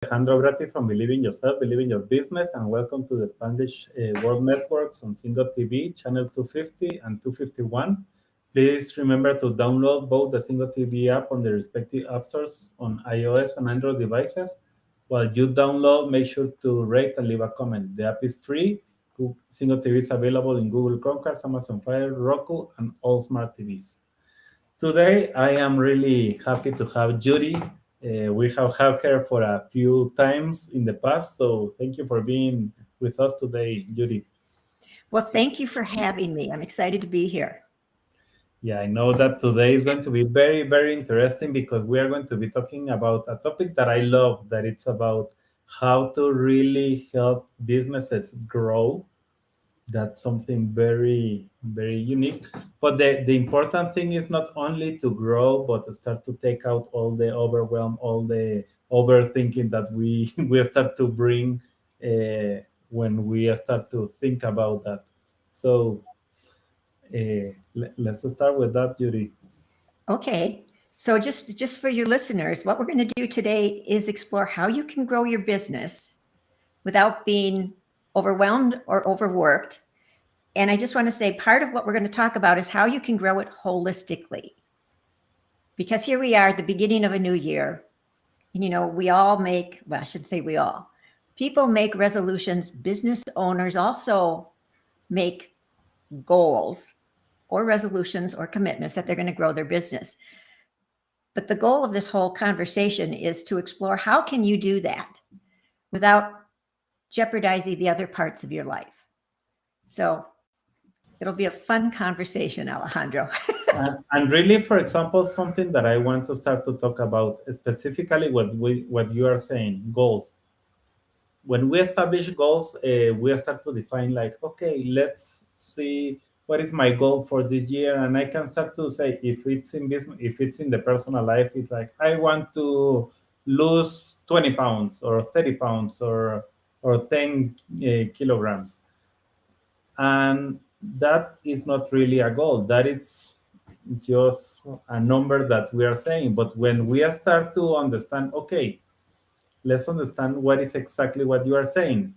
Alejandro Brati from Believe in Yourself, Believe in Your Business, and welcome to the Spanish World Networks on Single TV, channel 250 and 251. Please remember to download both the Single TV app on the respective app stores on iOS and Android devices. While you download, make sure to rate and leave a comment. The app is free. Single TV is available in Google Chromecast, Amazon Fire, Roku, and all smart TVs. Today, I am really happy to have Judy. We have had her for a few times in the past, so thank you for being with us today, Judy. Well, thank you for having me. I'm excited to be here. Yeah, I know that today is going to be very, very interesting because we are going to be talking about a topic that I love, that it's about how to really help businesses grow. That's something very, very unique. But the important thing is not only to grow, but to start to take out all the overwhelm, all the overthinking that we we start to bring when we start to think about that. So let's start with that, Judy. Okay. So just for your listeners, what we're going to do today is explore how you can grow your business without being overwhelmed or overworked. And I just want to say part of what we're going to talk about is how you can grow it holistically. Because here we are at the beginning of a new year. And we all make, well, I should say we all. People make resolutions, business owners also make goals or resolutions or commitments that they're going to grow their business. But the goal of this whole conversation is to explore how can you do that without jeopardizing the other parts of your life. So it'll be a fun conversation, Alejandro. And really, for example, something that I want to start to talk about specifically what you are saying, goals. When we establish goals, we start to define like, okay, let's see what is my goal for this year, and I can start to say if it's in business, if it's in the personal life, it's like I want to lose 20 pounds or 30 pounds or 10 kilograms, and that is not really a goal. That is just a number that we are saying. But when we start to understand, okay, let's understand what is exactly what you are saying.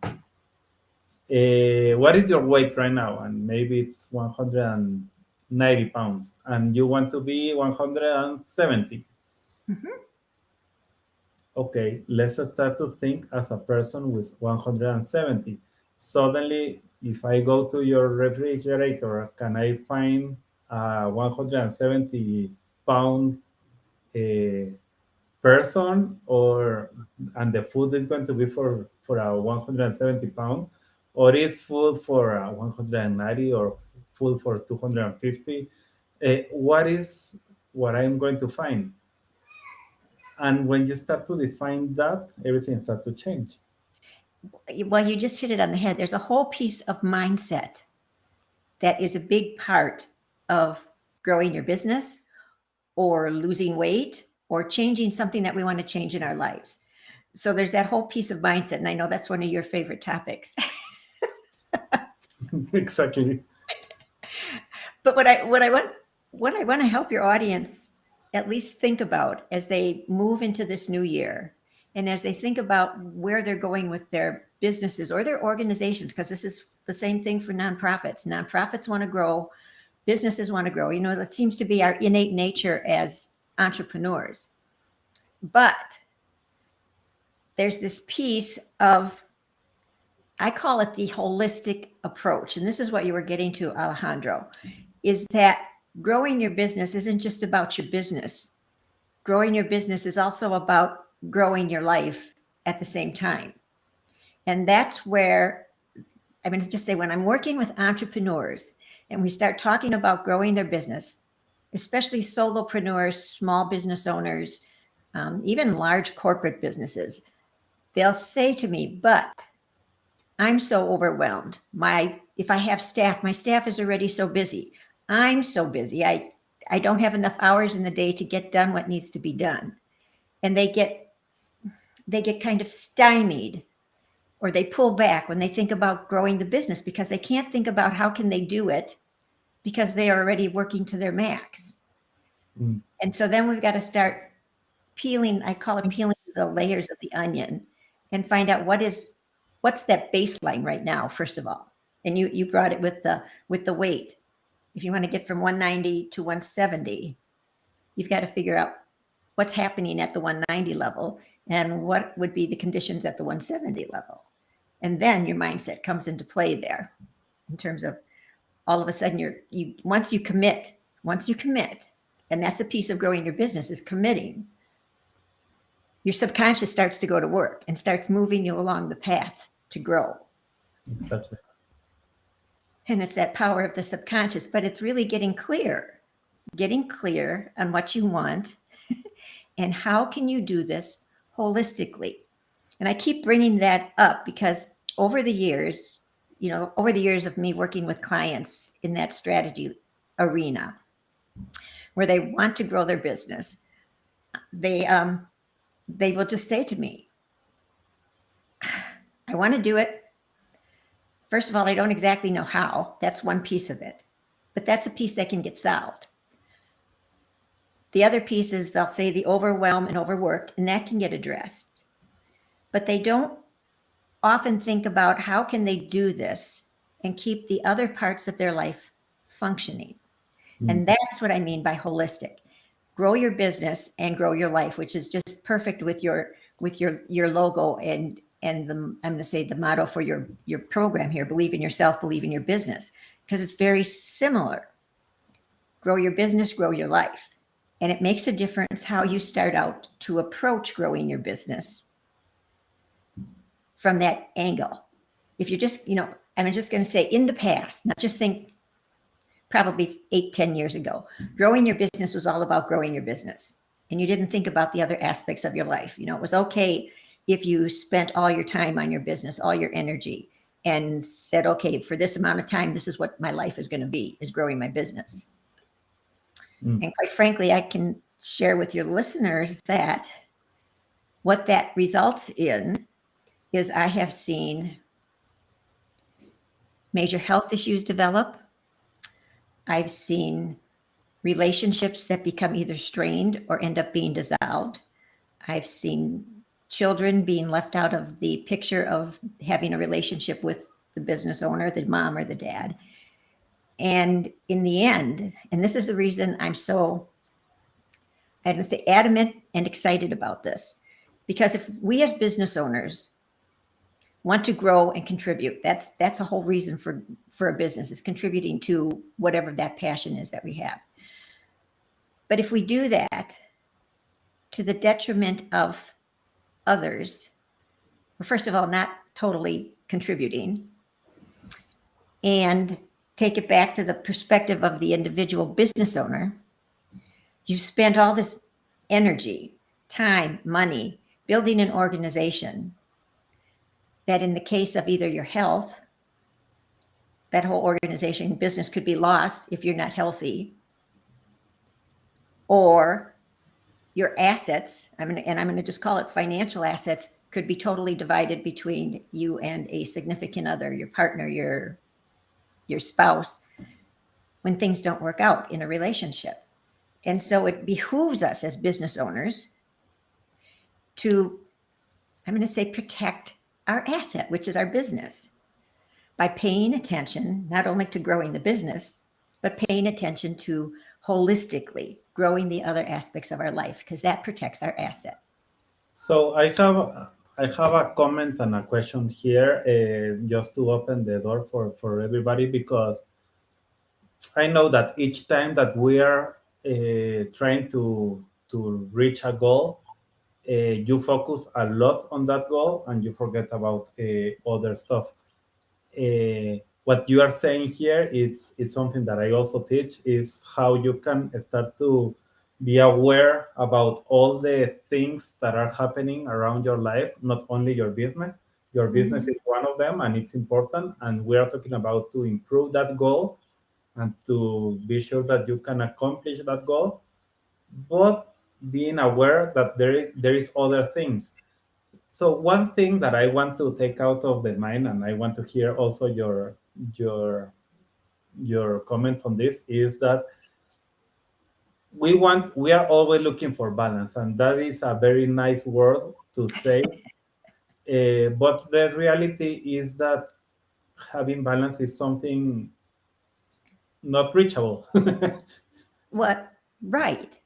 What is your weight right now? And maybe it's 190 pounds, and you want to be 170. Mhm. Okay, let's start to think as a person with 170. Suddenly, if I go to your refrigerator, can I find a 170-pound uh, person, or and the food is going to be for a 170 pound, or is food for a 190 or food for 250? What is what I'm going to find? And when you start to define that, everything starts to change. Well, you just hit it on the head. There's a whole piece of mindset that is a big part of growing your business or losing weight or changing something that we want to change in our lives. So there's that whole piece of mindset. And I know that's one of your favorite topics. Exactly. But what I want to help your audience at least think about as they move into this new year and as they think about where they're going with their businesses or their organizations, because this is the same thing for nonprofits. Nonprofits want to grow, businesses want to grow. That seems to be our innate nature as entrepreneurs. But there's this piece of, I call it the holistic approach. And this is what you were getting to, Alejandro, is that growing your business isn't just about your business. Growing your business is also about growing your life at the same time. And that's where I'm going to just say when I'm working with entrepreneurs and we start talking about growing their business, especially solopreneurs, small business owners, even large corporate businesses, they'll say to me, but I'm so overwhelmed. If I have staff, my staff is already so busy. I'm so busy. I don't have enough hours in the day to get done what needs to be done. And they get kind of stymied, or they pull back when they think about growing the business because they can't think about how can they do it because they are already working to their max. Mm. And so then we've got to start peeling, I call it peeling the layers of the onion and find out what's that baseline right now, first of all. And you brought it with the weight. If you want to get from 190 to 170, you've got to figure out what's happening at the 190 level and what would be the conditions at the 170 level. And then your mindset comes into play there in terms of all of a sudden once you commit, and that's a piece of growing your business is committing, your subconscious starts to go to work and starts moving you along the path to grow. Exactly. And it's that power of the subconscious, but it's really getting clear on what you want and how can you do this holistically. And I keep bringing that up because over the years of me working with clients in that strategy arena where they want to grow their business, they will just say to me, I want to do it. First of all, I don't exactly know how. That's one piece of it, but that's a piece that can get solved. The other piece is they'll say the overwhelm and overworked, and that can get addressed. But they don't often think about how can they do this and keep the other parts of their life functioning. And that's what I mean by holistic. Grow your business and grow your life, which is just perfect with your logo and I'm going to say the motto for your program here: believe in yourself, believe in your business, because it's very similar. Grow your business, grow your life. And it makes a difference how you start out to approach growing your business from that angle. If you're just, I'm just going to say in the past, not just think probably 8-10 years ago, growing your business was all about growing your business. And you didn't think about the other aspects of your life. It was okay if you spent all your time on your business, all your energy, and said, okay, for this amount of time, this is what my life is going to be, is growing my business. And quite frankly, I can share with your listeners that what that results in is I have seen major health issues develop. I've seen relationships that become either strained or end up being dissolved. I've seen children being left out of the picture of having a relationship with the business owner, the mom or the dad. And in the end, and this is the reason I'm so, I'm going to say, adamant and excited about this, because if we as business owners want to grow and contribute, that's a whole reason for a business, is contributing to whatever that passion is that we have. But if we do that to the detriment of others, we're first of all not totally contributing, and take it back to the perspective of the individual business owner. You've spent all this energy, time, money, building an organization that in the case of either your health, that whole organization, business could be lost if you're not healthy, or your assets, I'm going to just call it financial assets, could be totally divided between you and a significant other, your partner, your spouse, when things don't work out in a relationship. And so it behooves us as business owners to, I'm going to say, protect our asset, which is our business, by paying attention not only to growing the business, but paying attention to holistically growing the other aspects of our life, because that protects our asset. So I have a comment and a question here, just to open the door for everybody, because I know that each time that we are trying to reach a goal, you focus a lot on that goal and you forget about other stuff. What you are saying here is something that I also teach, is how you can start to be aware about all the things that are happening around your life, not only your business. Your business is one of them, and it's important. And we are talking about to improve that goal and to be sure that you can accomplish that goal, but being aware that there is other things. So one thing that I want to take out of the mind, and I want to hear also your comments on this, is that we are always looking for balance, and that is a very nice word to say. But the reality is that having balance is something not reachable. What, right.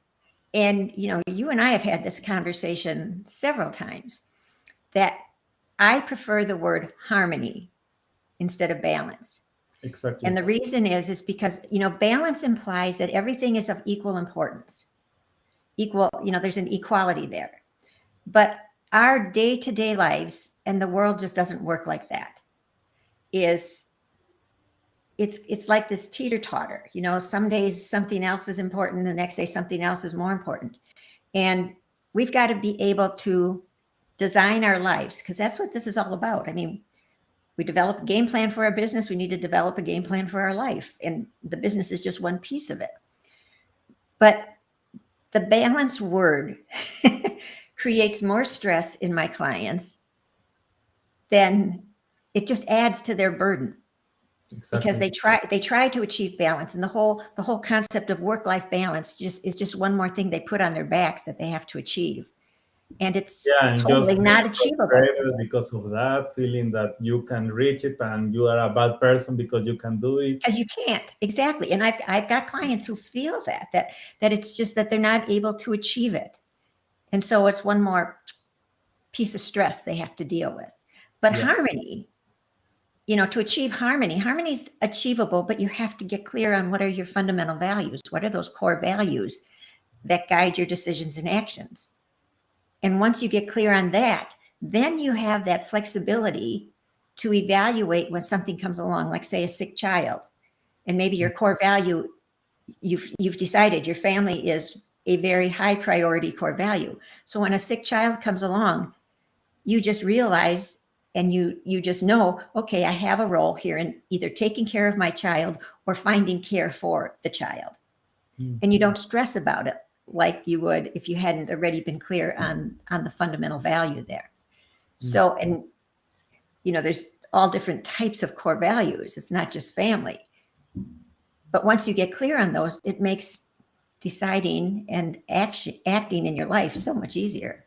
And, you and I have had this conversation several times that I prefer the word harmony instead of balance. Exactly. And the reason is because, balance implies that everything is of equal importance. Equal, there's an equality there. But our day-to-day lives and the world just doesn't work like that. Is it's like this teeter-totter. Some days something else is important, the next day something else is more important. And we've got to be able to design our lives, because that's what this is all about. I mean, we develop a game plan for our business, we need to develop a game plan for our life, and the business is just one piece of it. But the balance word creates more stress in my clients than it just adds to their burden, because Exactly. they try to achieve balance, and the whole concept of work-life balance is just one more thing they put on their backs that they have to achieve, and it's Yeah, and totally just not get achievable. frustrated because of that, feeling that you can reach it and you are a bad person because you can do it. Because you can't, exactly. And I've got clients who feel that it's just that they're not able to achieve it, and so it's one more piece of stress they have to deal with. But Yeah. harmony, to achieve harmony's achievable, but you have to get clear on what are your fundamental values, what are those core values that guide your decisions and actions. And once you get clear on that, then you have that flexibility to evaluate when something comes along, like say a sick child, and maybe your core value, you've decided your family is a very high priority core value. So when a sick child comes along, you just realize, and you just know, okay, I have a role here in either taking care of my child or finding care for the child. Mm, And you don't stress about it like you would if you hadn't already been clear on the fundamental value there. mm. So, and there's all different types of core values. It's not just family. But once you get clear on those, it makes deciding and acting in your life so much easier,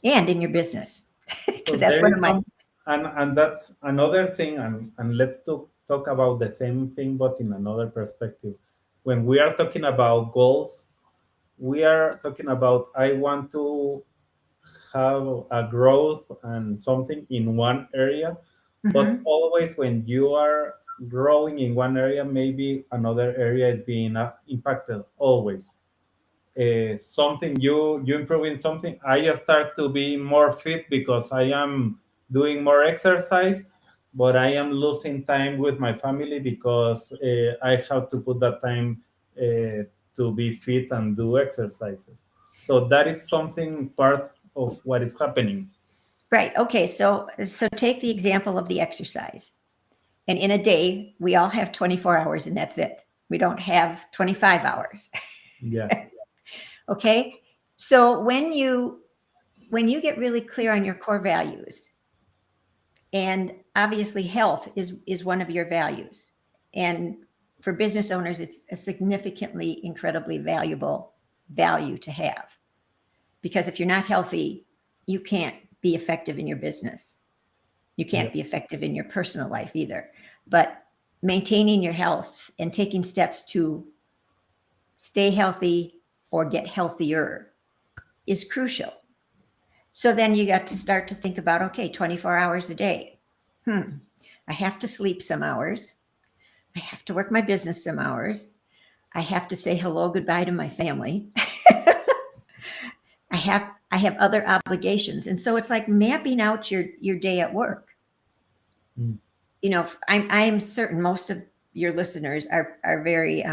and in your business, because So that's there one is of my. some, and that's another thing, and let's talk about the same thing, but in another perspective. When we are talking about goals, we are talking about I want to have a growth and something in one area, but Mhm. always when you are growing in one area, maybe another area is being impacted always. Something you improve in something, I just start to be more fit because I am doing more exercise, but I am losing time with my family because I have to put that time to be fit and do exercises. So that is something part of what is happening. Right. Okay. So take the example of the exercise. And in a day, we all have 24 hours, and that's it. We don't have 25 hours. Yeah. Okay. So when you get really clear on your core values, and obviously health is one of your values, and for business owners, it's a significantly, incredibly valuable value to have, because if you're not healthy, you can't be effective in your business. You Yeah. can't be effective in your personal life either. But maintaining your health and taking steps to stay healthy or get healthier is crucial. So then you got to start to think about, okay, 24 hours a day. I have to sleep some hours. I have to work my business some hours. I have to say hello, goodbye to my family. I have other obligations. And so it's like mapping out your day at work. Mm. I'm certain most of your listeners are very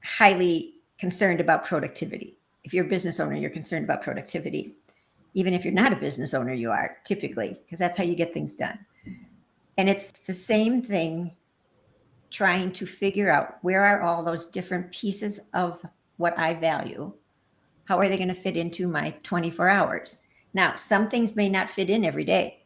highly concerned about productivity. If you're a business owner, you're concerned about productivity. Even if you're not a business owner, you are typically, because that's how you get things done. And it's the same thing, trying to figure out where are all those different pieces of what I value. How are they going to fit into my 24 hours? Now, some things may not fit in every day.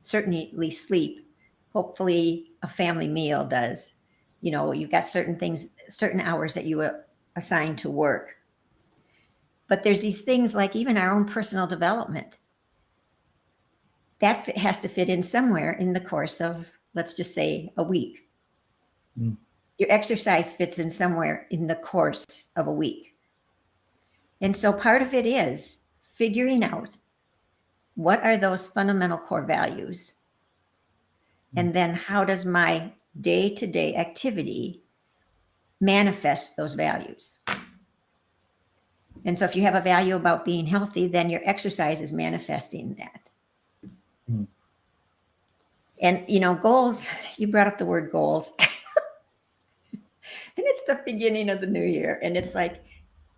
Certainly sleep. Hopefully a family meal does. You've got certain things, certain hours that you assign to work. But there's these things like even our own personal development. that has to fit in somewhere in the course of, let's just say, a week. Mm. Your exercise fits in somewhere in the course of a week. And so part of it is figuring out what are those fundamental core values, and then how does my day-to-day activity manifest those values. And so if you have a value about being healthy, then your exercise is manifesting that. Mm. And, you know, goals, you brought up the word goals. And it's the beginning of the new year. And it's like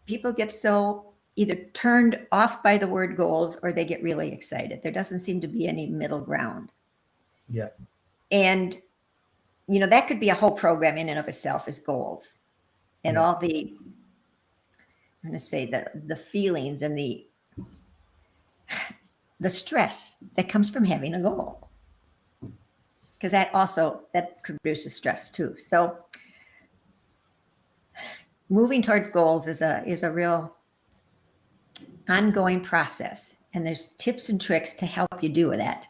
people get so either turned off by the word goals or they get really excited. There doesn't seem to be any middle ground. Yeah. And, you know, that could be a whole program in and of itself is goals. And Yeah. all the, I'm going to say the feelings and the stress that comes from having a goal. Because that produces stress too. So moving towards goals is a real ongoing process, and there's tips and tricks to help you do that.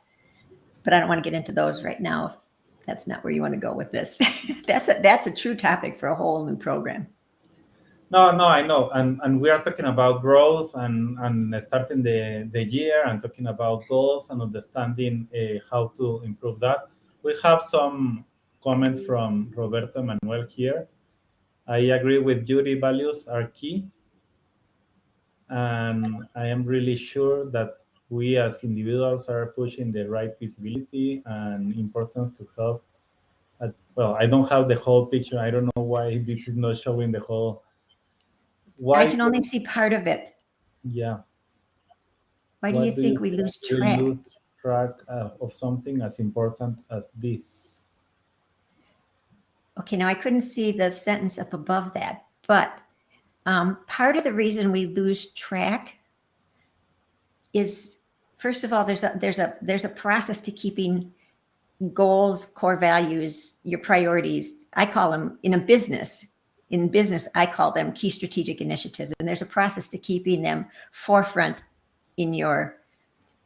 But I don't want to get into those right now if that's not where you want to go with this. That's a true topic for a whole new program. No, I know, and we are talking about growth and starting the year and talking about goals and understanding how to improve that. We have some comments from Roberto Manuel here. I agree with Judy. Values are key, and I am really sure that we as individuals are pushing the right visibility and importance to help. Well, I don't have the whole picture. I don't know why this is not showing the whole. I Why? can only see part of it. Yeah. Why do Why you do you think we think lose we track? lose track of something as important as this? Okay, now I couldn't see the sentence up above that, but part of the reason we lose track is, first of all, there's a process to keeping goals, core values, your priorities. I call them in business, I call them key strategic initiatives. And there's a process to keeping them forefront in your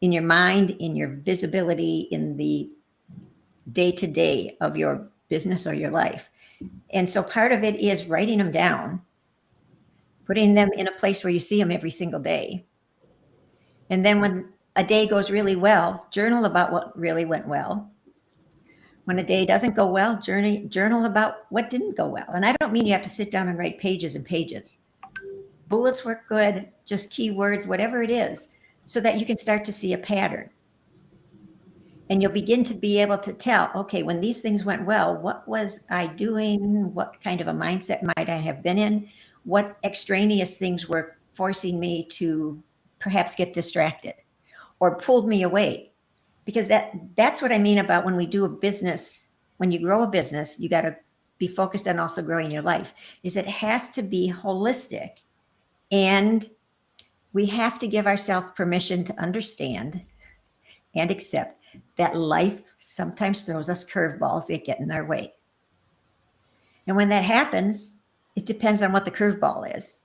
mind, in your visibility, in the day-to-day of your business or your life. And so part of it is writing them down, putting them in a place where you see them every single day. And then when a day goes really well, journal about what really went well. When a day doesn't go well, journal about what didn't go well. And I don't mean you have to sit down and write pages and pages. Bullets work good, just keywords, whatever it is, so that you can start to see a pattern. And you'll begin to be able to tell, okay, when these things went well, what was I doing? What kind of a mindset might I have been in? What extraneous things were forcing me to perhaps get distracted or pulled me away? Because that's what I mean about when we do a business, when you grow a business, you got to be focused on also growing your life, is it has to be holistic. And we have to give ourselves permission to understand and accept that life sometimes throws us curveballs that get in our way. And when that happens, it depends on what the curveball is.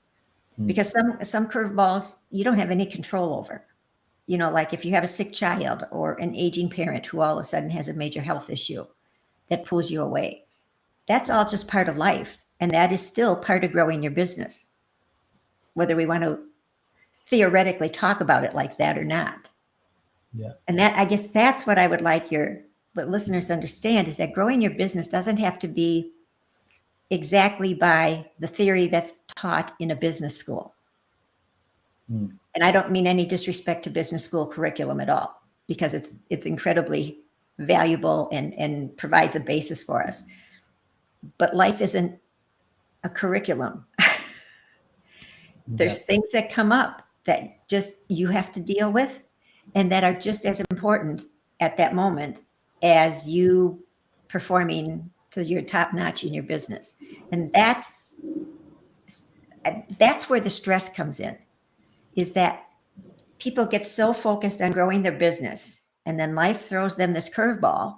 Because some curveballs you don't have any control over. You know, like if you have a sick child or an aging parent who all of a sudden has a major health issue that pulls you away. That's all just part of life. And that is still part of growing your business, whether we want to theoretically talk about it like that or not. Yeah. And that, I guess that's what I would like your listeners to understand, is that growing your business doesn't have to be exactly by the theory that's taught in a business school. And I don't mean any disrespect to business school curriculum at all, because it's incredibly valuable and provides a basis for us. But life isn't a curriculum. There's things that come up that just you have to deal with and that are just as important at that moment as you performing to your top notch in your business. And that's where the stress comes in, is that people get so focused on growing their business, and then life throws them this curveball,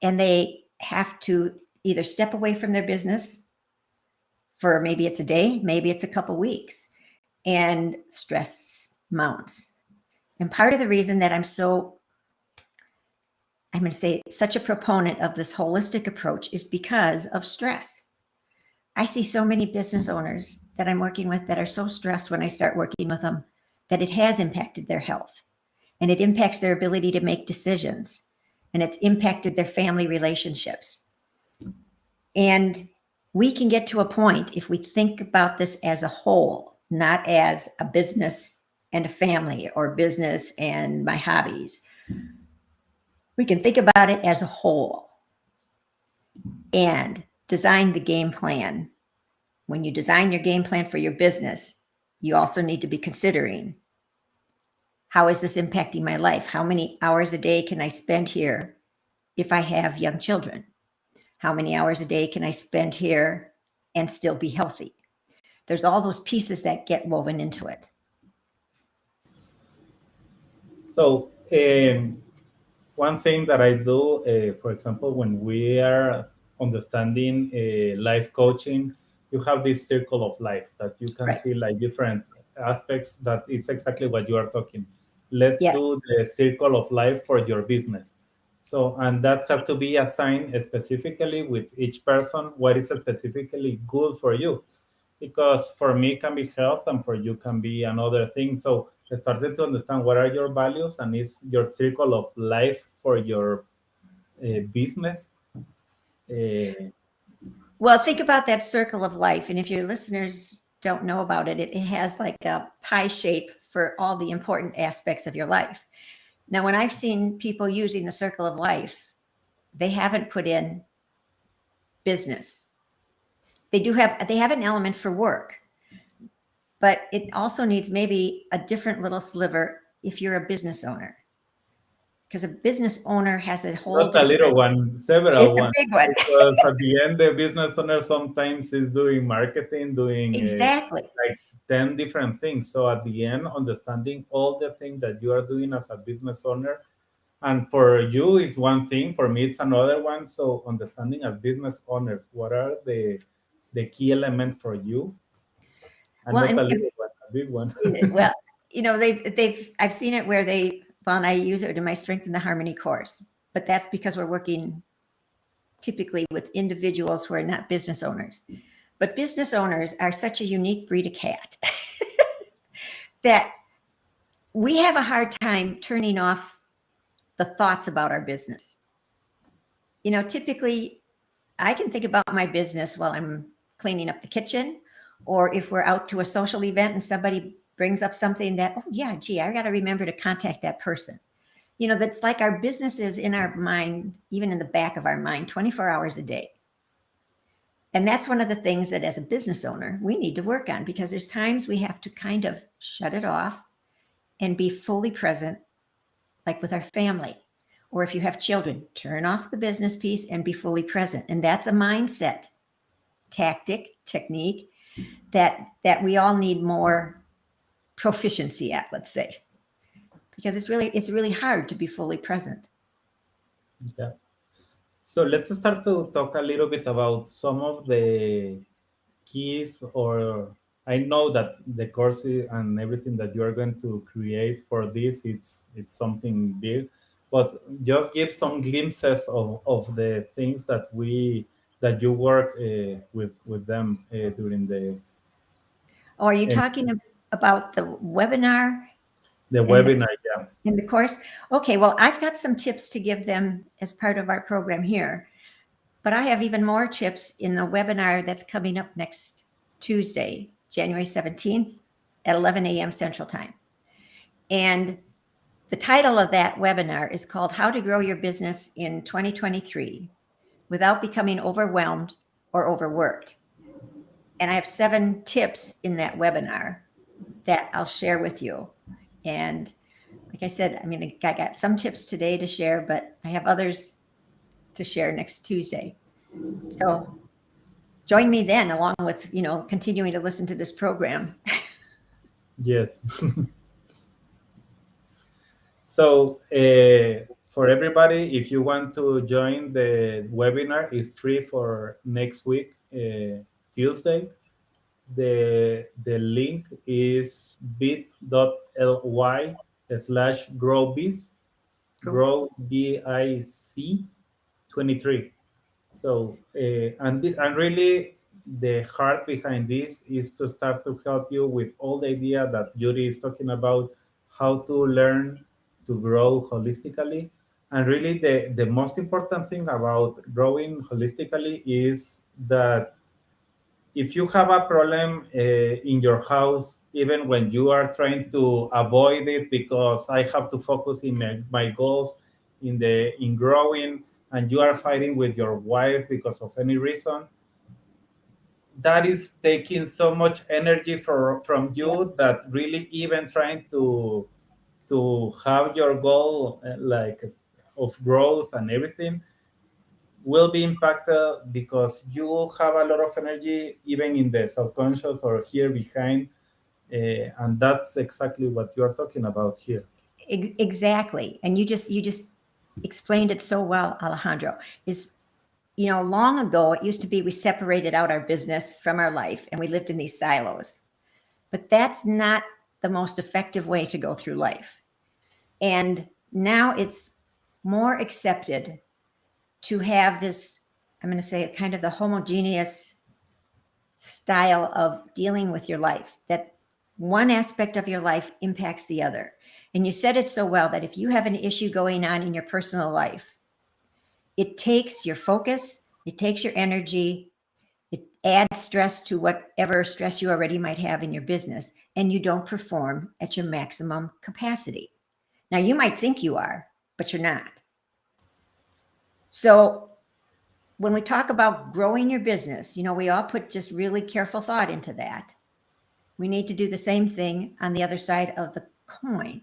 and they have to either step away from their business for maybe it's a day, maybe it's a couple weeks, and stress mounts. And part of the reason that I'm so I'm going to say such a proponent of this holistic approach is because of stress. I see so many business owners that I'm working with that are so stressed when I start working with them that it has impacted their health, and it impacts their ability to make decisions, and it's impacted their family relationships. And we can get to a point if we think about this as a whole, not as a business and a family or business and my hobbies. We can think about it as a whole and design the game plan. When you design your game plan for your business, you also need to be considering, how is this impacting my life? How many hours a day can I spend here if I have young children? How many hours a day can I spend here and still be healthy? There's all those pieces that get woven into it. So one thing that I do, for example, when we are understanding life coaching, you have this circle of life that you can Right. see like different aspects that it's exactly what you are talking. Let's do Yes. the circle of life for your business. So, and that has to be assigned specifically with each person what is specifically good for you, because for me can be health and for you can be another thing. So I started to understand what are your values and is your circle of life for your business. Uh, Well, think about that circle of life. And if your listeners don't know about it, it has like a pie shape for all the important aspects of your life. Now, when I've seen people using the circle of life, they haven't put in business. They have an element for work, but it also needs maybe a different little sliver if you're a business owner, because a business owner has a whole Not a little different, one, several it's a ones. big one. Because at the end, the business owner sometimes is doing marketing, doing Exactly. like 10 different things. So at the end, understanding all the things that you are doing as a business owner. And for you, it's one thing. For me, it's another one. So understanding as business owners, what are the key elements for you? And Well, not a little one, a big one. well, I've seen it where well, and I use it in my Strength in the Harmony course, but that's because we're working typically with individuals who are not business owners. But business owners are such a unique breed of cat that we have a hard time turning off the thoughts about our business. Typically I can think about my business while I'm cleaning up the kitchen, or if we're out to a social event and somebody brings up something that, oh, yeah, gee, I got to remember to contact that person. That's like our business is in our mind, even in the back of our mind, 24 hours a day. And that's one of the things that as a business owner, we need to work on, because there's times we have to kind of shut it off and be fully present, like with our family. Or if you have children, turn off the business piece and be fully present. And that's a mindset tactic, technique that we all need more proficiency at, let's say, because it's really hard to be fully present. Yeah. So let's start to talk a little bit about some of the keys, or I know that the course and everything that you are going to create for this, it's something big, but just give some glimpses of the things that you work with them during Or are you uh, talking about the webinar the and webinar. Yeah. the course? Okay, well, I've got some tips to give them as part of our program here, but I have even more tips in the webinar that's coming up next Tuesday, January 17th at 11 a.m. Central Time. And the title of that webinar is called How to Grow Your Business in 2023 Without Becoming Overwhelmed or Overworked. And I have 7 tips in that webinar that I'll share with you. And like I said, I got some tips today to share, but I have others to share next Tuesday. So join me then, along with, continuing to listen to this program. Yes. So for everybody, if you want to join the webinar, it's free for next week, Tuesday. The link is bit.ly/growbiz. Go. grow BIC 23. So and really the heart behind this is to start to help you with all the idea that Judy is talking about, how to learn to grow holistically. And really the most important thing about growing holistically is that if you have a problem in your house, even when you are trying to avoid it because I have to focus in my goals in growing, and you are fighting with your wife because of any reason, that is taking so much energy from Yep. you that really even trying to have your goal like of growth and everything will be impacted because you have a lot of energy even in the subconscious or here behind, and that's exactly what you are talking about here. Exactly. And you just explained it so well, Alejandro. Is long ago it used to be we separated out our business from our life and we lived in these silos. But that's not the most effective way to go through life. And now it's more accepted to have this, I'm going to say, kind of the homogeneous style of dealing with your life, that one aspect of your life impacts the other. And you said it so well that if you have an issue going on in your personal life, it takes your focus, it takes your energy, it adds stress to whatever stress you already might have in your business, and you don't perform at your maximum capacity. Now, you might think you are, but you're not. So, when we talk about growing your business, we all put just really careful thought into that. We need to do the same thing on the other side of the coin,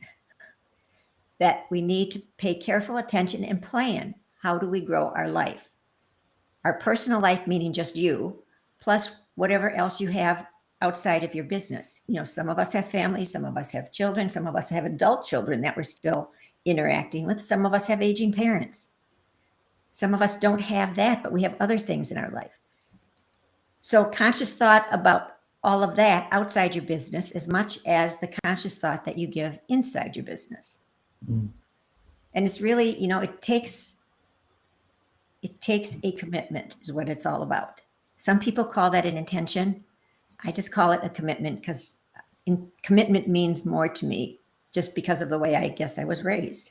that we need to pay careful attention and plan. How do we grow our life? Our personal life, meaning just you, plus whatever else you have outside of your business. Some of us have families, some of us have children, some of us have adult children that we're still interacting with, some of us have aging parents. Some of us don't have that, but we have other things in our life. So, conscious thought about all of that outside your business as much as the conscious thought that you give inside your business. Mm. And it's really, it takes a commitment is what it's all about. Some people call that an intention. I just call it a commitment because commitment means more to me just because of the way I guess I was raised.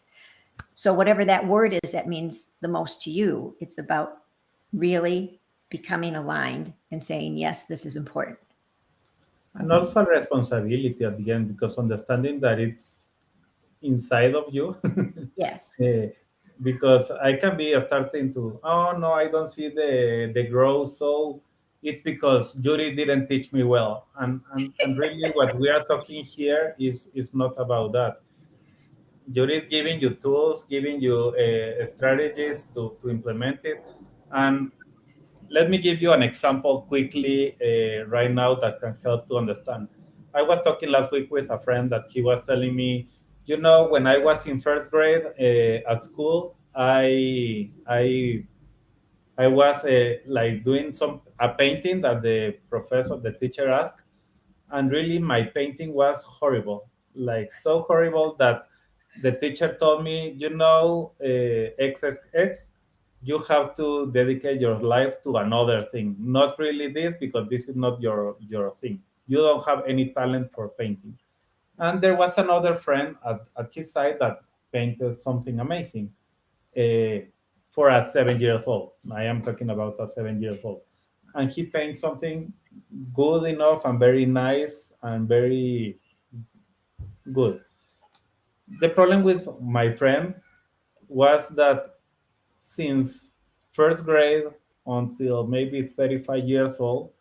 So whatever that word is that means the most to you, it's about really becoming aligned and saying, yes, this is important. And also a responsibility at the end, because understanding that it's inside of you. Yes. Eh, because I can be starting to, oh no, I don't see the growth. So it's because Judy didn't teach me well. And really what we are talking here is not about that. Judy is giving you tools, giving you strategies to implement it. And let me give you an example quickly right now that can help to understand. I was talking last week with a friend that he was telling me, when I was in first grade at school, I was like doing some a painting that the teacher asked, and really my painting was horrible, like so horrible that the teacher told me, xxx, you have to dedicate your life to another thing, not really this, because this is not your thing. You don't have any talent for painting. And there was another friend at his side that painted something amazing uh, for at 7 years old. I am talking about at 7 years old. And he paints something good enough and very nice and very good. The problem with my friend was that since first grade until maybe 35 years old,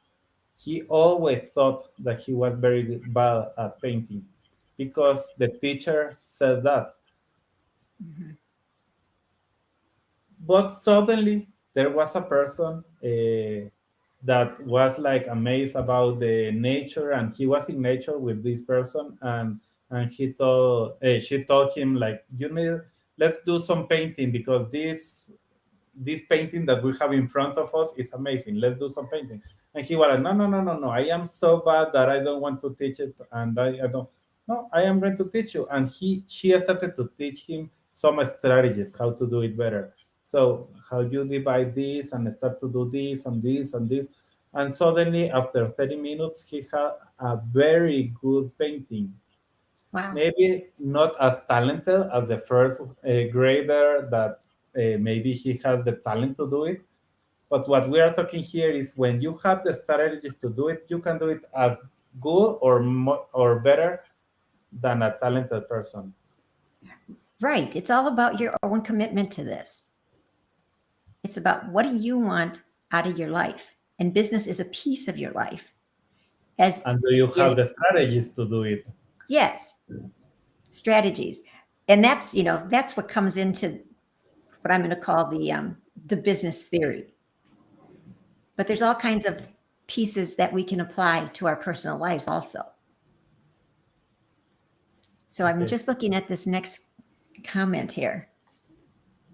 he always thought that he was very bad at painting because the teacher said that. Mhm. But suddenly there was a person that was like amazed about the nature, and he was in nature with this person, and she told him like, let's do some painting because this painting that we have in front of us is amazing. Let's do some painting. And he was like, no, no, no, no, no. I am so bad that I don't want to teach it. And I don't, no, I am going to teach you. And she started to teach him some strategies how to do it better. So how you divide this and start to do this and this and this, and suddenly after 30 minutes he had a very good painting. Wow. Maybe not as talented as the first grader that maybe he has the talent to do it. But what we are talking here is when you have the strategies to do it, you can do it as good or or better than a talented person. Right. It's all about your own commitment to this. It's about what do you want out of your life? And business is a piece of your life. As And do you is, have the strategies to do it? yes, strategies. And that's, that's what comes into what I'm going to call the business theory. But there's all kinds of pieces that we can apply to our personal lives also. So I'm Okay. just looking at this next comment here.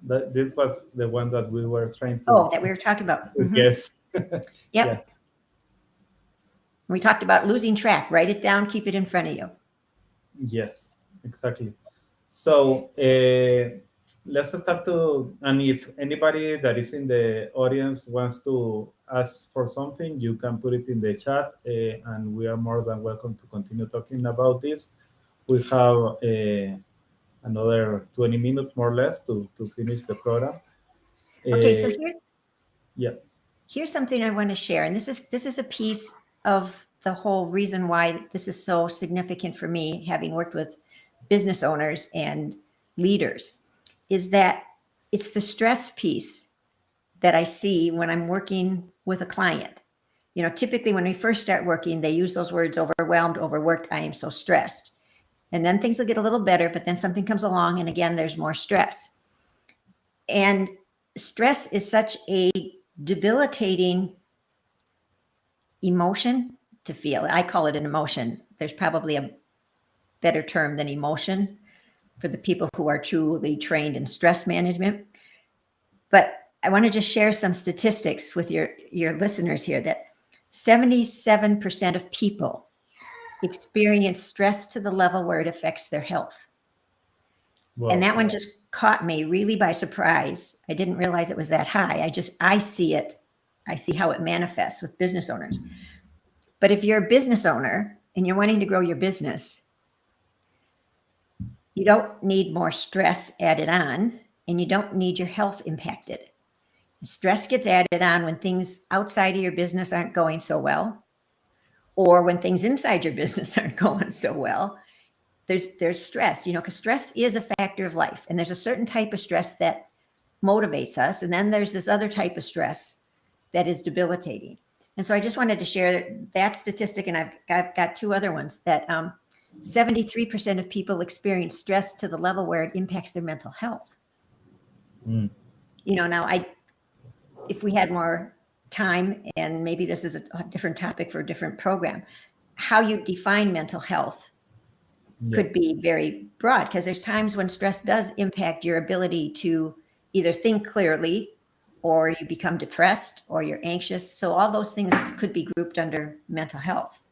This was the one that we were trying Oh, that we were talking about. to guess. Yeah. Yep. We talked about losing track. Write it down, keep it in front of you. Yes, exactly. So let's start to, and if anybody that is in the audience wants to ask for something, you can put it in the chat, and we are more than welcome to continue talking about this. We have another 20 minutes more or less to finish the program. Okay, so Uh, yeah. here's something I want to share, and this is a piece of the whole reason why this is so significant for me, having worked with business owners and leaders, is that it's the stress piece that I see when I'm working with a client. Typically when we first start working, they use those words: overwhelmed, overworked, I am so stressed. And then things will get a little better, but then something comes along and again, there's more stress. And stress is such a debilitating emotion to feel. I call it an emotion. There's probably a better term than emotion for the people who are truly trained in stress management. But I want to just share some statistics with your listeners here that 77% of people experience stress to the level where it affects their health. And Well, that one just caught me really by surprise. I didn't realize it was that high. I see it. I see how it manifests with business owners. But if you're a business owner and you're wanting to grow your business, you don't need more stress added on, and you don't need your health impacted. Stress gets added on when things outside of your business aren't going so well, or when things inside your business aren't going so well. There's stress, because stress is a factor of life, and there's a certain type of stress that motivates us, and then there's this other type of stress that is debilitating. And so I just wanted to share that statistic, and I've got two other ones that 73% of people experience stress to the level where it impacts their mental health. mm, Now if we had more time, and maybe this is a different topic for a different program, how you define mental health yeah. could be very broad, because there's times when stress does impact your ability to either think clearly, or you become depressed, or you're anxious. So all those things could be grouped under mental health.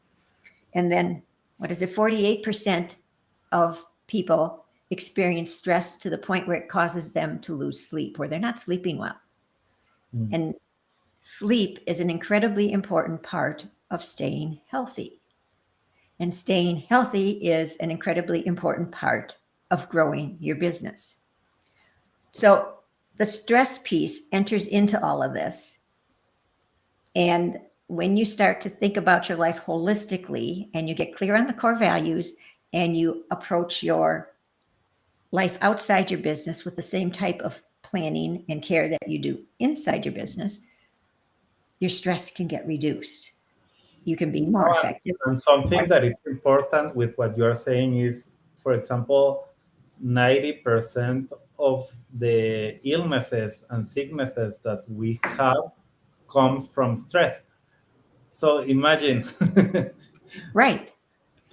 And then, what is it? 48% of people experience stress to the point where it causes them to lose sleep, where they're not sleeping well. Mm. And sleep is an incredibly important part of staying healthy. And staying healthy is an incredibly important part of growing your business. So the stress piece enters into all of this. And when you start to think about your life holistically, and you get clear on the core values, and you approach your life outside your business with the same type of planning and care that you do inside your business, your stress can get reduced. You can be more Oh, effective. and something that is important with what you are saying is, for example, 90% of the illnesses and sicknesses that we have comes from stress. So imagine. Right.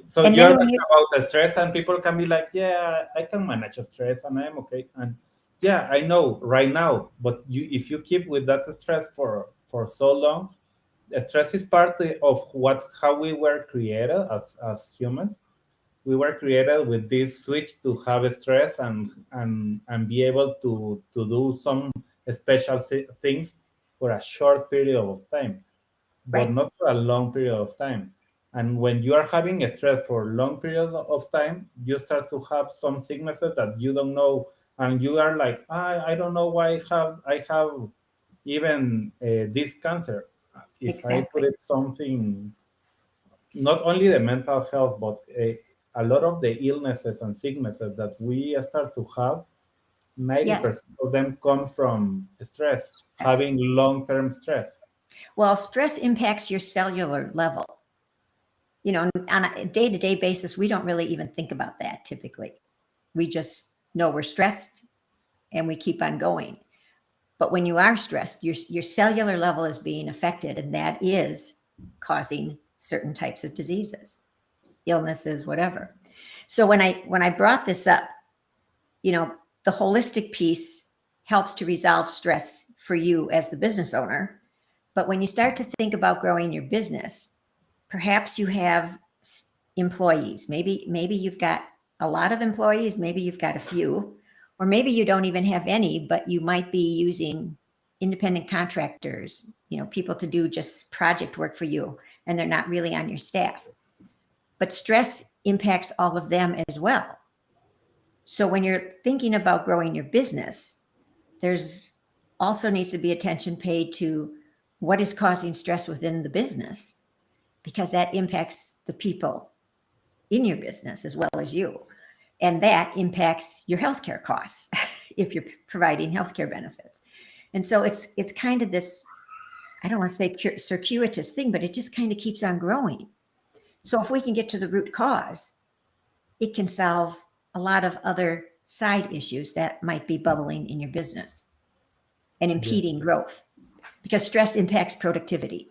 So And you're then when talking you, about the stress, and people can be like, "Yeah, I can manage a stress, and I'm okay." And yeah, I know right now, but if you keep with that stress for so long, stress is part of what how we were created as humans. we were created with this switch to have stress and be able to do some special things for a short period of time, but Right. not for a long period of time. And when you are having stress for long periods of time, you start to have some sicknesses that you don't know, and you are like, I don't know why I have even this cancer. If I put Exactly. it something, not only the mental health, but a lot of the illnesses and sicknesses that we start to have, Yes. 90% of them comes from stress, Yes. having long-term stress. Well, stress impacts your cellular level. You know, on a day-to-day basis, we don't really even think about that typically. We just know we're stressed and we keep on going. But when you are stressed, your cellular level is being affected, and that is causing certain types of diseases, illnesses, whatever. So when I brought this up, you know, the holistic piece helps to resolve stress for you as the business owner. But when you start to think about growing your business, perhaps you have employees. Maybe you've got a lot of employees, maybe you've got a few, or maybe you don't even have any, but you might be using independent contractors, you know, people to do just project work for you, and they're not really on your staff. But stress impacts all of them as well. So when you're thinking about growing your business, there's also needs to be attention paid to what is causing stress within the business, because that impacts the people in your business as well as you. And that impacts your healthcare costs if you're providing healthcare benefits. And so it's kind of this, I don't want to say circuitous thing, but it just kind of keeps on growing. So if we can get to the root cause, it can solve a lot of other side issues that might be bubbling in your business and Yeah. impeding growth, because stress impacts productivity.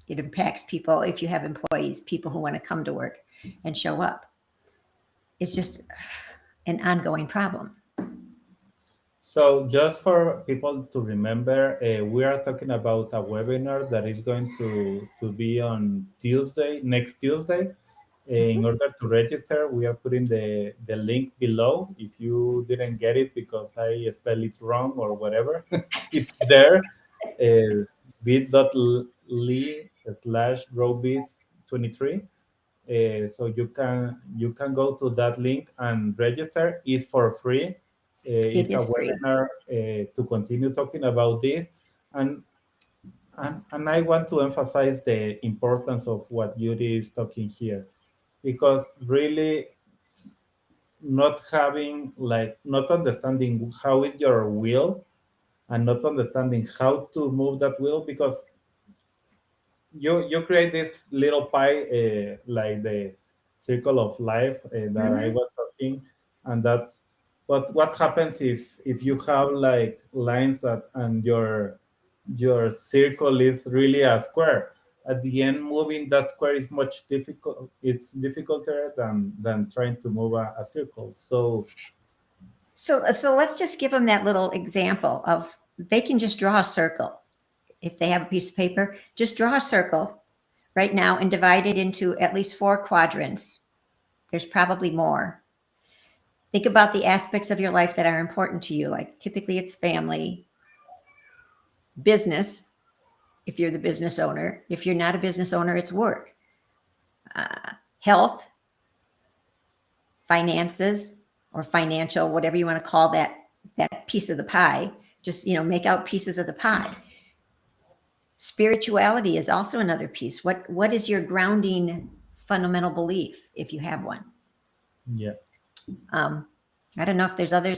It impacts people, if you have employees, people who want to come to work and show up. It's just an ongoing problem. So just for people to remember, we are talking about a webinar that is going to be on Tuesday, next Tuesday. In Mhm. order to register, we are putting the link below. If you didn't get it because I spelled it wrong or whatever, it's there. bit.ly/growbiz23. So you can go to that link and register. It's for free. It It's a is free. webinar to continue talking about this, and, and I want to emphasize the importance of what Yuri is talking here, because really not having, like, not understanding how is your will, and not understanding how to move that will, because you create this little pie, like the circle of life that I Mhm. was talking, and that's what happens if you have like lines that, and your circle is really a square. At the end, moving that square is much difficult. It's difficulter than trying to move a circle. So So let's just give them that little example of, they can just draw a circle. If they have a piece of paper, just draw a circle right now and divide it into at least 4 quadrants. There's probably more. Think about the aspects of your life that are important to you. Like typically it's family, business, if you're the business owner. If you're not a business owner, it's work, health, finances, or financial, whatever you want to call that piece of the pie. Just, you know, make out pieces of the pie. Spirituality is also another piece. What is your grounding fundamental belief, if you have one? yeah. Um, I don't know if there's other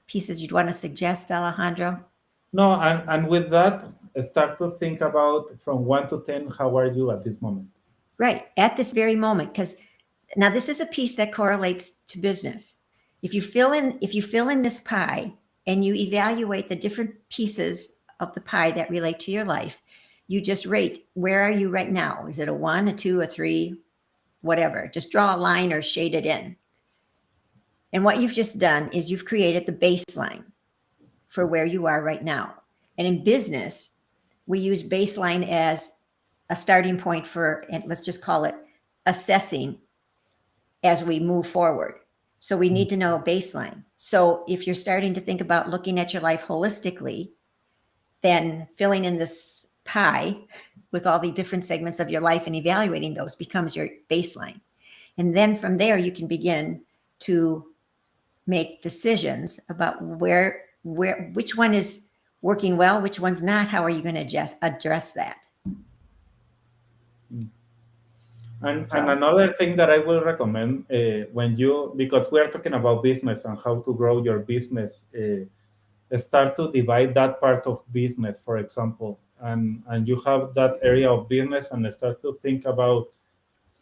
pieces you'd want to suggest, Alejandro. No, and with that, start to think about from 1 to 10, how are you at this moment? Right, at this very moment, because now this is a piece that correlates to business. If you fill in this pie and you evaluate the different pieces of the pie that relate to your life, you just rate, where are you right now? Is it a 1, a 2, a 3, whatever? Just draw a line or shade it in. And what you've just done is you've created the baseline for where you are right now. And in business, we use baseline as a starting point for, and let's just call it assessing as we move forward. So we need to know baseline. So if you're starting to think about looking at your life holistically, then filling in this pie with all the different segments of your life and evaluating those becomes your baseline. And then from there, you can begin to make decisions about which one is working well, which one's not. How are you going to address that? And another thing that I will recommend when you, because we are talking about business and how to grow your business, start to divide that part of business, for example, and you have that area of business and start to think about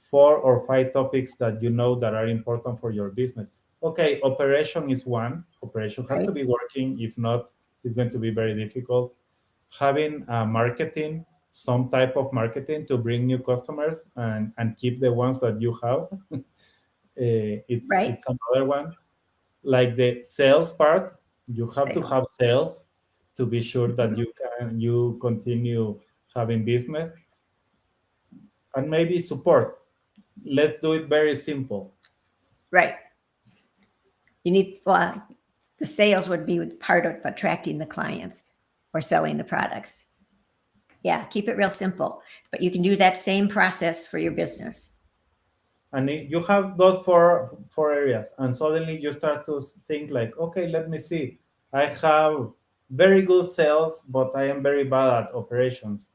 4 or 5 topics that you know that are important for your business. Okay, operation is one. Operation has to Right? be working. If not, it's going to be very difficult. Having marketing, some type of marketing to bring new customers and keep the ones that you have. Right? It's another one. Like the sales part, you have to Sales. have sales to be sure that Mhm. you continue having business, and maybe support. Let's do it very simple. Right. You need, well, the sales would be part of attracting the clients or selling the products. Yeah, keep it real simple. But you can do that same process for your business. And you have those four areas, and suddenly you start to think like, okay, let me see. I have very good sales, but I am very bad at operations.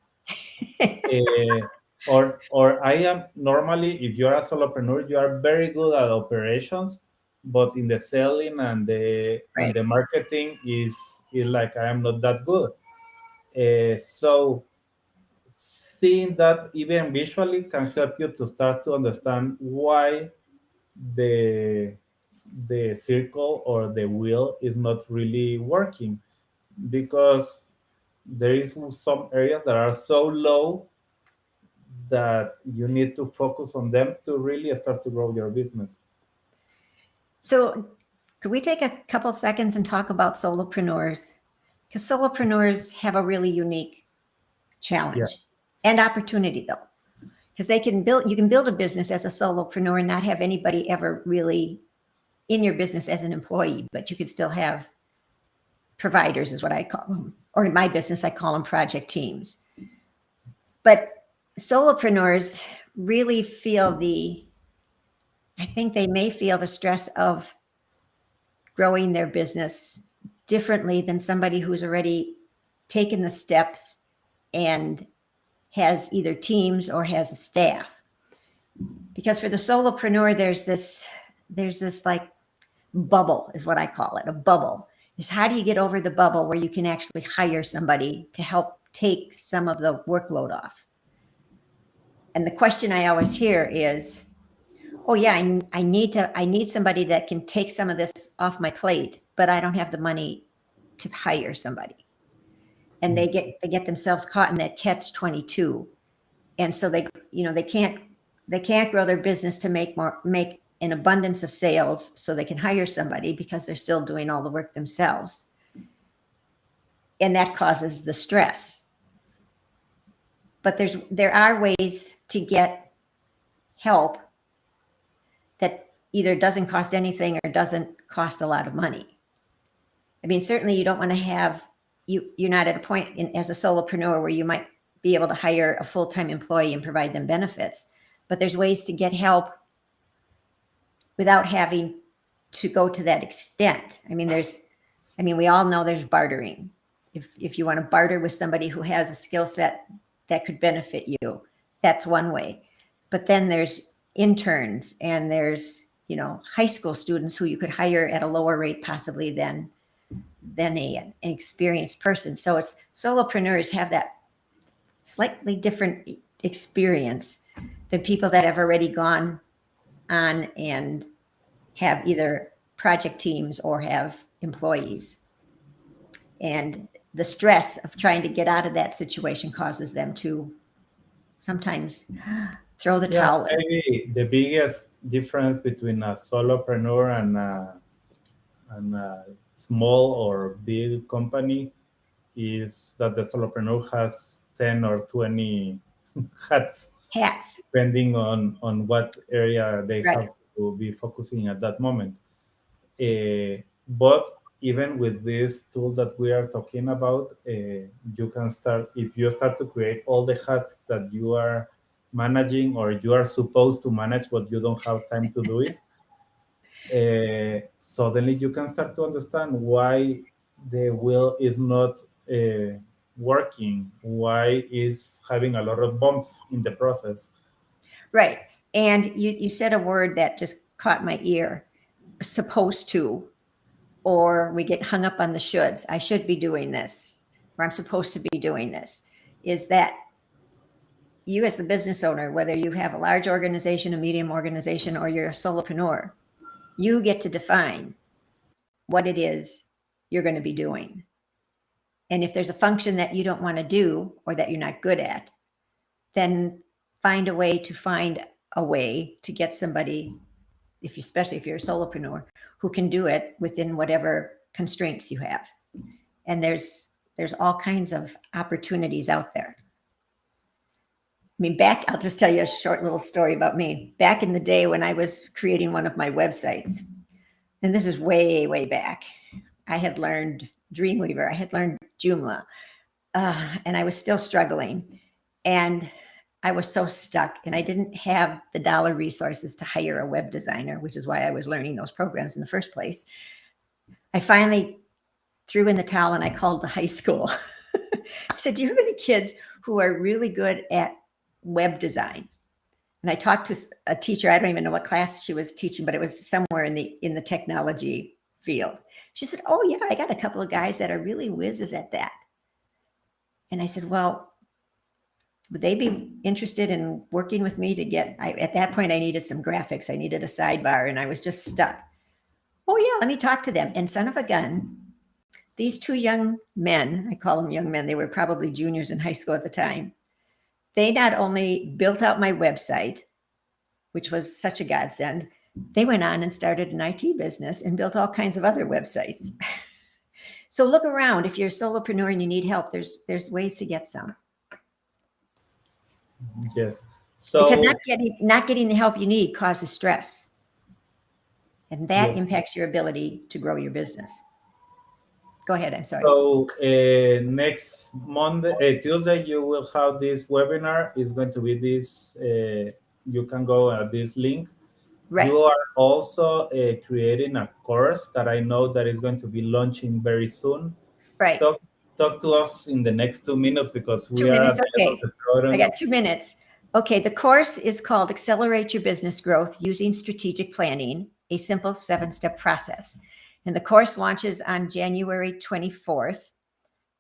uh, or I am normally, if you're a solopreneur, you are very good at operations, but in the selling and Right. the marketing is like I am not that good. So seeing that even visually can help you to start to understand why the the circle or the wheel is not really working, because there is some areas that are so low that you need to focus on them to really start to grow your business. So, could we take a couple seconds and talk about solopreneurs? Because solopreneurs have a really unique Yeah. challenge and opportunity, though, because you can build a business as a solopreneur and not have anybody ever really in your business as an employee, but you could still have providers, is what I call them. Or in my business, I call them project teams. But solopreneurs really feel I think they may feel the stress of growing their business differently than somebody who's already taken the steps and has either teams or has a staff. Because for the solopreneur, there's this like bubble, is what I call it. A bubble is, how do you get over the bubble where you can actually hire somebody to help take some of the workload off? And the question I always hear is, oh yeah, I need somebody that can take some of this off my plate, but I don't have the money to hire somebody. And they get themselves caught in that catch 22. And so they can't grow their business to make an abundance of sales so they can hire somebody, because they're still doing all the work themselves. And that causes the stress. But there are ways to get help that either doesn't cost anything or doesn't cost a lot of money. I mean, certainly you don't want to have you're not at a point as a solopreneur where you might be able to hire a full-time employee and provide them benefits. But there's ways to get help without having to go to that extent. We all know there's bartering. If you want to barter with somebody who has a skill set that could benefit you, that's one way. But then there's interns, and there's high school students who you could hire at a lower rate possibly than an experienced person. So it's solopreneurs have that slightly different experience than people that have already gone on and have either project teams or have employees. And the stress of trying to get out of that situation causes them to sometimes throw the Yeah, towel in. maybe the biggest difference between a solopreneur and a small or big company is that the solopreneur has 10 or 20 hats, Hats, depending on what area they right? have. to be focusing at that moment. But even with this tool that we are talking about, you can start, if you start to create all the hats that you are managing or you are supposed to manage, but you don't have time to do it, suddenly you can start to understand why the wheel is not working, why is having a lot of bumps in the process. Right. And you said a word that just caught my ear, supposed to, or we get hung up on the shoulds. I should be doing this, or I'm supposed to be doing this. Is that you, as the business owner, whether you have a large organization, a medium organization, or you're a solopreneur, you get to define what it is you're going to be doing. And if there's a function that you don't want to do or that you're not good at, then find a way to get somebody, if you, especially if you're a solopreneur, who can do it within whatever constraints you have. And there's all kinds of opportunities out there. I mean, I'll just tell you a short little story about me. Back in the day when I was creating one of my websites, and this is way, way back, I had learned Dreamweaver, I had learned Joomla, and I was still struggling. And I was so stuck, and I didn't have the dollar resources to hire a web designer, which is why I was learning those programs in the first place. I finally threw in the towel and I called the high school. I said, do you have any kids who are really good at web design? And I talked to a teacher. I don't even know what class she was teaching, but it was somewhere in the technology field. She said, oh yeah, I got a couple of guys that are really whizzes at that. And I said, well, would they be interested in working with me to get, at that point I needed some graphics. I needed a sidebar and I was just stuck. Oh yeah, let me talk to them. And son of a gun, these two young men, I call them young men, they were probably juniors in high school at the time. They not only built out my website, which was such a godsend, they went on and started an IT business and built all kinds of other websites. So look around. If you're a solopreneur and you need help, there's ways to get some. Yes. Because So not getting the help you need causes stress. And that yes. impacts your ability to grow your business. Go ahead, I'm sorry. So next Monday, Tuesday, you will have this webinar. It's going to be this. You can go at this link. Right. You are also creating a course that I know that is going to be launching very soon. Right. Talk to us in the next 2 minutes because we 2 are at minutes, the end of okay. the I program. got 2 minutes. Okay, the course is called Accelerate Your Business Growth Using Strategic Planning, a Simple 7-Step Process. And the course launches on January 24th.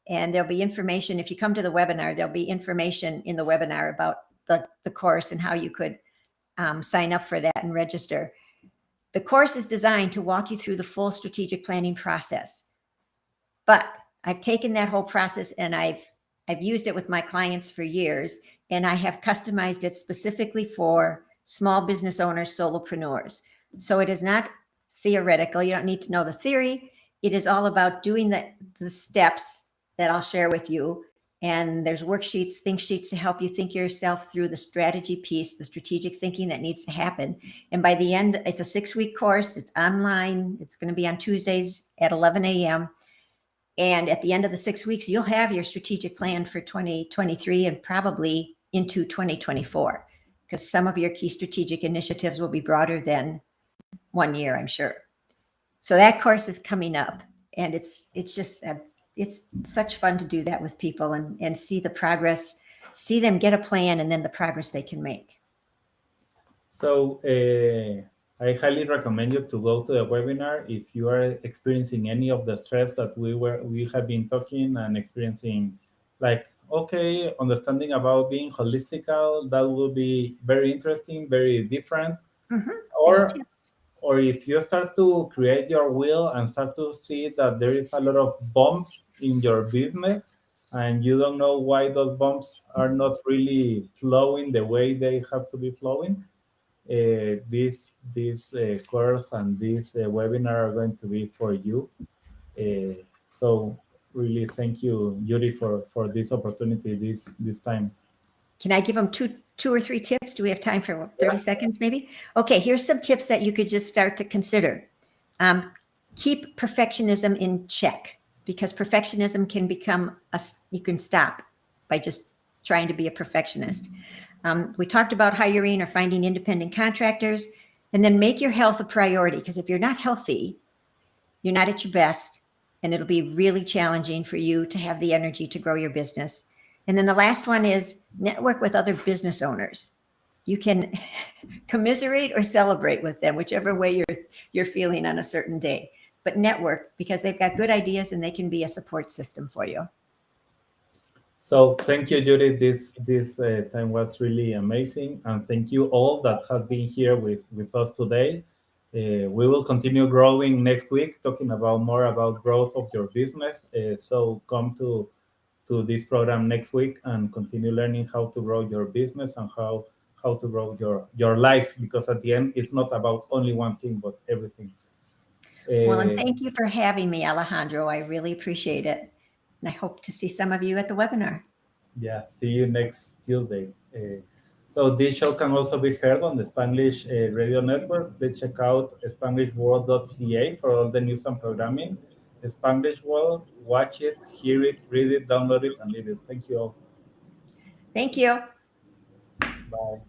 And there'll be information, if you come to the webinar, there'll be information in the webinar about the course and how you could sign up for that and register. The course is designed to walk you through the full strategic planning process. But I've taken that whole process and I've used it with my clients for years, and I have customized it specifically for small business owners, solopreneurs. So it is not theoretical. You don't need to know the theory. It is all about doing the steps that I'll share with you. And there's worksheets, think sheets to help you think yourself through the strategy piece, the strategic thinking that needs to happen. And by the end, it's a 6-week course. It's online. It's going to be on Tuesdays at 11 a.m. And at the end of the 6 weeks, you'll have your strategic plan for 2023 and probably into 2024, because some of your key strategic initiatives will be broader than 1 year, I'm sure. So that course is coming up, and it's such fun to do that with people and see the progress, see them get a plan and then the progress they can make. So I highly recommend you to go to the webinar if you are experiencing any of the stress that we have been talking and experiencing, like, okay, understanding about being holistical, that will be very interesting, very different. There's Or tips. or if you start to create your wheel and start to see that there is a lot of bumps in your business and you don't know why those bumps are not really flowing the way they have to be flowing, this course and this webinar are going to be for you. So really thank you, Yuri, for this opportunity this time. Can I give them two or three tips? Do we have time for 30 Yeah. seconds maybe? Okay, here's some tips that you could just start to consider. Keep perfectionism in check, because perfectionism can become you can stop by just trying to be a perfectionist. We talked about hiring or finding independent contractors, and then make your health a priority, because if you're not healthy, you're not at your best, and it'll be really challenging for you to have the energy to grow your business. And then the last one is network with other business owners. You can commiserate or celebrate with them, whichever way you're feeling on a certain day. But network, because they've got good ideas and they can be a support system for you. So thank you, Judy. This time was really amazing, and thank you all that has been here with us today. We will continue growing next week, talking about more about growth of your business. So come to this program next week and continue learning how to grow your business and how to grow your life, because at the end it's not about only one thing but everything. Well, and Uh, thank you for having me, Alejandro. I really appreciate it. And I hope to see some of you at the webinar. Yeah, see you next Tuesday. So this show can also be heard on the Spanglish Radio Network. Please check out SpanglishWorld.ca for all the news and programming. Spanglish World, watch it, hear it, read it, download it, and leave it. Thank you all. Thank you. Bye.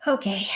Okay.